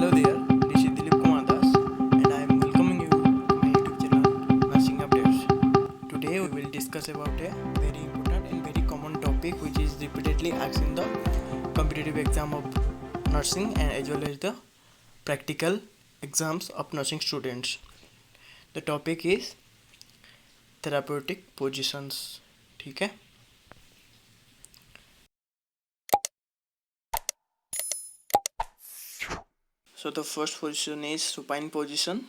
Hello there, this is Dilip Kumar Das and I am welcoming you to my YouTube channel Nursing Updates. Today we will discuss about a very important and very common topic which is repeatedly asked in the competitive exam of nursing and as well as the practical exams of nursing students. The topic is therapeutic positions. ठीक है. So the first position is supine position.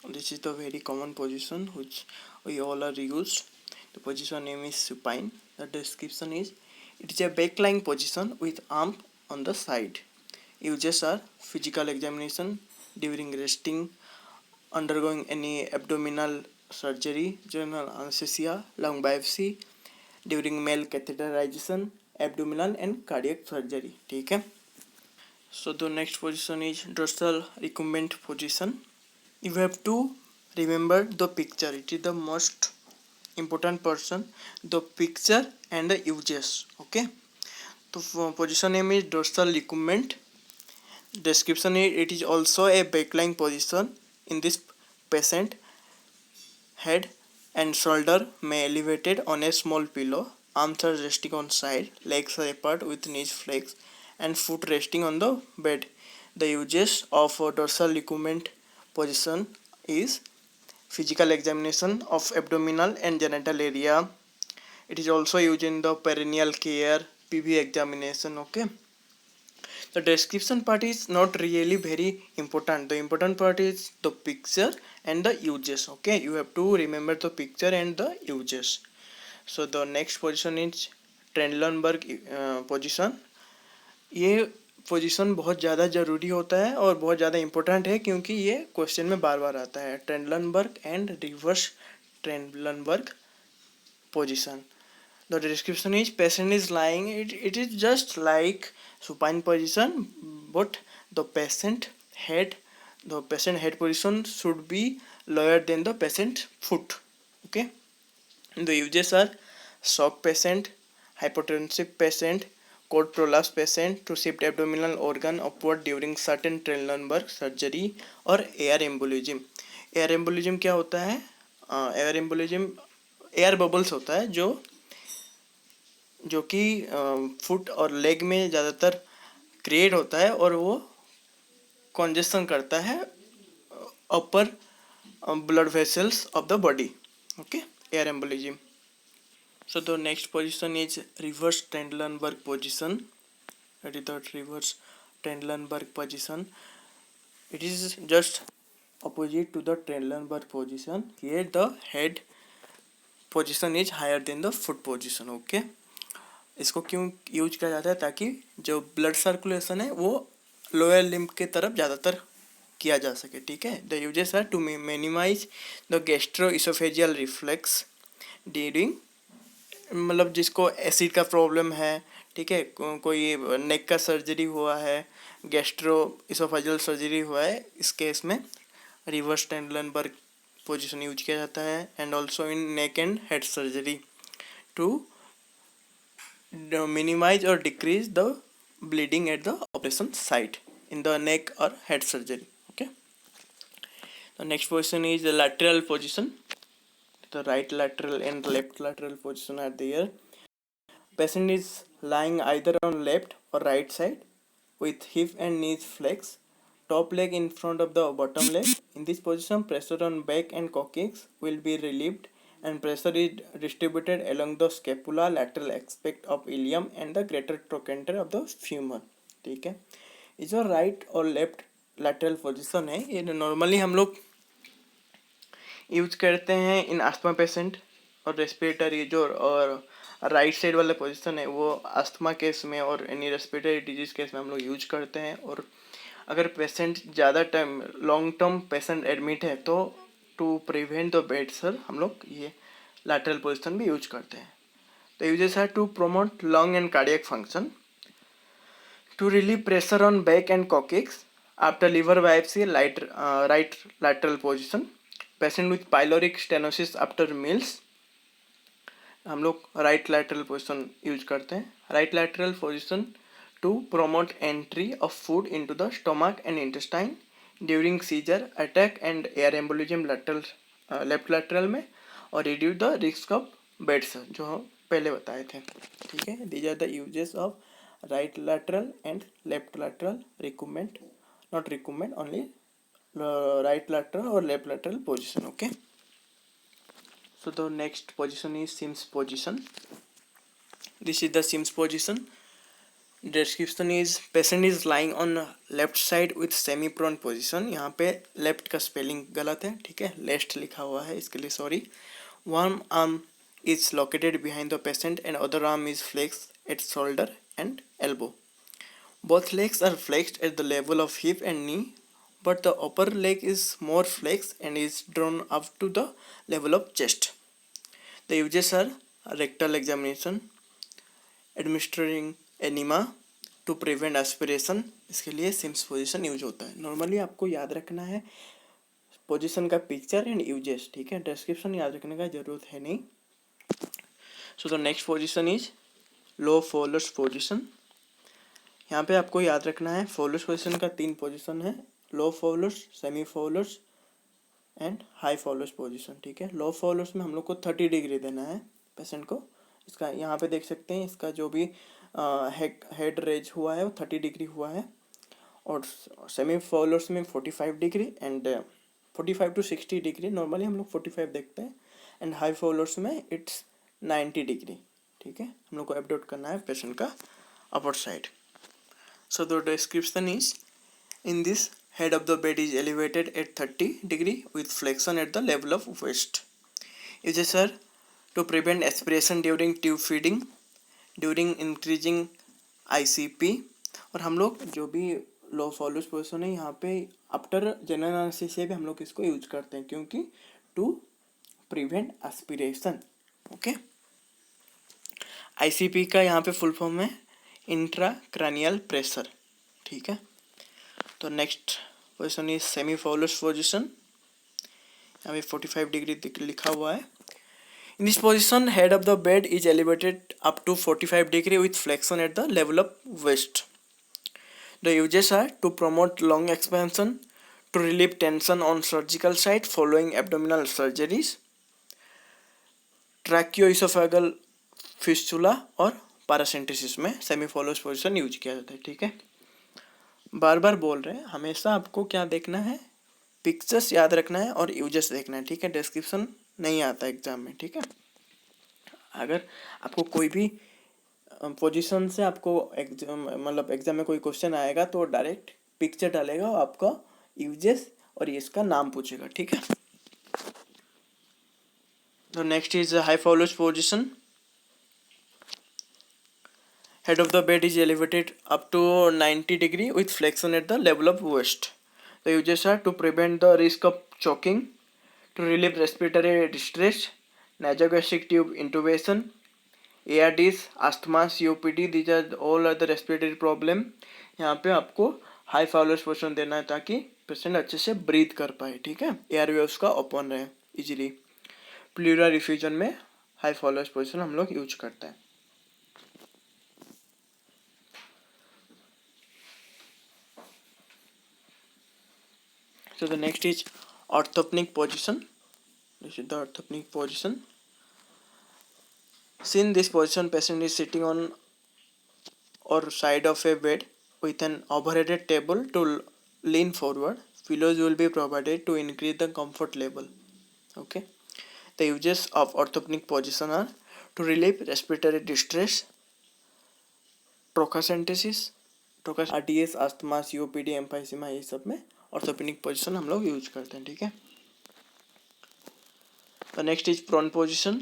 This is the very common position which we all are used. The position name is supine. The description is it is a back-lying position with arm on the side. Uses are physical examination, during resting, undergoing any abdominal surgery, general anesthesia, lung biopsy, during male catheterization, abdominal and cardiac surgery. ठीक है. So the next position is dorsal recumbent position. You have to remember the picture. It is the most important portion. The picture and the uses. Okay. So position name is dorsal recumbent. Description is it is also a back-lying position. In this patient, head and shoulder may elevated on a small pillow. Arms are resting on side. Legs are apart with knees flexed and foot resting on the bed. The uses of dorsal recumbent position is physical examination of abdominal and genital area. It is also used in the perineal care, PV examination. Okay. The description part is not really very important. The important part is the picture and the uses. Okay, you have to remember the picture and the uses. So the next position is Trendelenburg position. ये position बहुत ज़्यादा ज़रूरी होता है और बहुत ज़्यादा important है क्योंकि ये क्वेश्चन में बार बार आता है. Trendelenburg and reverse Trendelenburg position. The description is patient is lying. It is just like supine position, but the patient head position should be lower than the patient foot. Okay. The uses are shock patient, hypotensive patient, cord prolapse patient to shift abdominal organ upward during certain Trendelenburg surgery और air embolism. Air embolism क्या होता है? Air embolism air bubbles होता है जो कि foot और leg में ज़्यादातर क्रिएट होता है और वो कंजेशन करता है upper blood vessels of the body. Okay, air embolism. So the next position is reverse Trendelenburg position. That is the reverse Trendelenburg position. It is just opposite to the Trendelenburg position. Here the head position is higher than the foot position. Okay. इसको क्यों use किया जाता है? ताकि जो blood circulation है वो lower limb के तरफ ज़्यादातर किया जा सके. ठीक है. The uses are to minimize the gastroesophageal reflux during, मतलब जिसको एसिड का प्रॉब्लम है, ठीक है, कोई नेक का सर्जरी हुआ है, गैस्ट्रोइसोफेजियल सर्जरी हुआ है, इस केस में रिवर्स ट्रेंडलनबर्ग पोजीशन यूज किया जाता है. And also in neck and head surgery to minimize or decrease the bleeding at the operation site in the neck or head surgery. Okay. The next position is the lateral position. The right lateral and left lateral position are there. Patient is lying either on left or right side with hip and knees flexed, top leg in front of the bottom leg. In this position, pressure on back and coccyx will be relieved and pressure is distributed along the scapula, lateral aspect of ilium and the greater trochanter of the femur. ठीक है. ये जो right और left lateral position है ये normally हम लोग use करते हैं इन अस्थमा पेशेंट और रेस्पिरेटरी. जो और राइट साइड वाला पोजीशन है वो अस्थमा केस में और एनी रेस्पिरेटरी डिजीज केस में हम लोग यूज करते हैं. और अगर पेशेंट ज़्यादा time long term patient admit है तो to prevent the bed sore हम लोग ये लैटरल पोजीशन भी यूज करते हैं. The uses are to promote lung and cardiac function, to relieve pressure on back and coccyx after liver biopsy, right lateral position. Patient with pyloric stenosis after meals हम लोग right lateral position use करते हैं. Right lateral position to promote entry of food into the stomach and intestine during seizure attack and air embolism lateral left lateral में, और reduce the risk of beds जो हम पहले बताए थे. ठीक है, these are the uses of right lateral and left lateral recumbent, not recumbent, only right lateral or left lateral position. Okay, so the next position is Sims position. This is the Sims position. Description is patient is lying on left side with semi prone position. यहाँ पे left का spelling गलत है, ठीक है, left लिखा हुआ है, इसके लिए sorry. One arm is located behind the patient and other arm is flexed at shoulder and elbow. Both legs are flexed at the level of hip and knee, but the upper leg is more flexed and is drawn up to the level of chest. The uses are rectal examination, administering enema to prevent aspiration, इसके लिए CIMS position use होता है. Normally आपको याद रखना है position का picture and uses, ठीक है, डिस्क्रिप्शन याद रखने का जरूरत है नहीं. So the next position is low Fowler's position. यहाँ पे आपको याद रखना है फोलर्स पोजीशन का 3 पोजीशन है, लो फोलर्स, semi फोलर्स and high Fowler's position. ठीक है, लो फोलर्स में हम लोग को 30 डिग्री देना है पेशेंट को. इसका यहाँ पे देख सकते हैं, इसका जो भी हेड रेज हुआ है वो 30 डिग्री हुआ है, और सेमी फोलर्स में 45 degree and 45 to 60 degree, normally हम लोग 45 देखते हैं, एंड हाई फोलर्स में इट्स 90 डिग्री. ठीक है, हम लोग को एब्डक्ट करना है पेशेंट का upper side. So the description is in this head of the bed is elevated at 30 degree with flexion at the level of waist. Uses are to prevent aspiration during tube feeding, during increasing ICP, और हम लोग जो भी लो follows position है यहाँ पे after general anaesthesia भी हम लोग इसको यूज करते हैं, क्योंकि to prevent aspiration. Okay, ICP का यहाँ पे फुल फॉर्म है इंट्राक्रैनियल प्रेशर. ठीक है, तो next position is semi Fowler's position. यहाँ पे 45 डिग्री लिखा हुआ है. In this position, head of the bed is elevated up to 45 degree with flexion at the level of waist. The uses are to promote lung expansion, to relieve tension on surgical site following abdominal surgeries, tracheoesophageal fistula और paracentesis में semi-FOWLERS position use किया जाता है. ठीक है, बार बार बोल रहे हैं, हमेशा आपको क्या देखना है, पिक्चर्स याद रखना है और यूजेस देखना है. ठीक है, डिस्क्रिप्शन नहीं आता एग्जाम में. ठीक है, अगर आपको कोई भी पोजीशन से आपको मतलब एग्जाम में कोई क्वेश्चन आएगा तो डायरेक्ट पिक्चर डालेगा और आपका यूजेस और इसका नाम पूछेगा. ठीक है, तो next is high Fowler's position. Head of the bed is elevated up to 90 degree with flexion at the level of waist. The uses are to prevent the risk of choking, to relieve respiratory distress, nasogastric tube intubation, ARDS, asthma, COPD. These are all other respiratory problem. यहाँ पे आपको high followers position देना है ताकि patient अच्छे से breathe कर पाए. ठीक है, एयरवेव्स का ओपन रहे इजीली. प्लूरल रिफ्यूजन में हाई फॉलोअर्स पोजीशन हम लोग यूज करते हैं. So the next is orthopneic position. This is the orthopneic position. In this position, patient is sitting on or side of a bed with an overhead table to lean forward. Pillows will be provided to increase the comfort level. Okay. The uses of orthopneic position are to relieve respiratory distress, trochocentesis, RDS, asthma, COPD, emphysema, ये सब में ऑर्थोपेनिक position हम लोग use करते हैं. ठीक है, the next is prone position.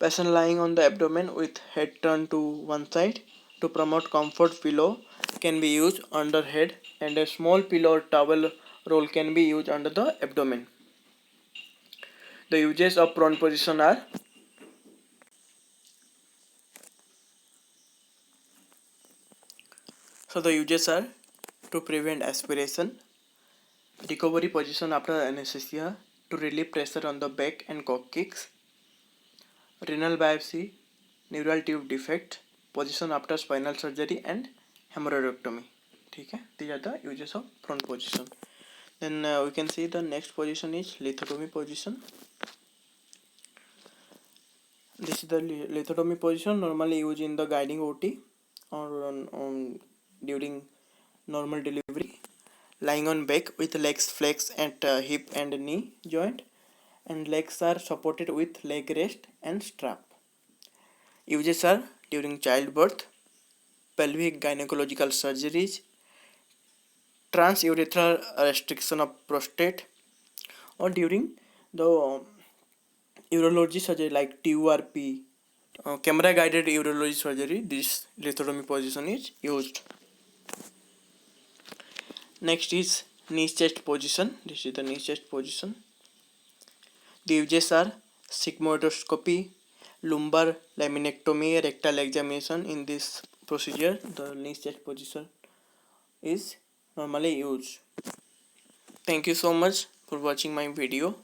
Patient lying on the abdomen with head turn to one side. To promote comfort, pillow can be use under head and a small pillow or towel roll can be used under the abdomen. The uses of prone position are to prevent aspiration, recovery position after anesthesia, to relieve pressure on the back and coccyx, renal biopsy, neural tube defect, position after spinal surgery and hemorrhoidectomy. ठीक है, these are the uses of front position. Then we can see the next position is lithotomy position. This is the lithotomy position, normally used in the guiding OT or during normal delivery. Lying on back with legs flexed at hip and knee joint, and legs are supported with leg rest and strap. Uses are during childbirth, pelvic gynecological surgeries, transurethral restriction of prostate, or during the urology surgery like TURP, camera guided urology surgery. This lithotomy position is used. Next is knee chest position. This is the knee chest position. The uses are sigmoidoscopy, lumbar laminectomy, rectal examination. In this procedure, the knee chest position is normally used. Thank you so much for watching my video.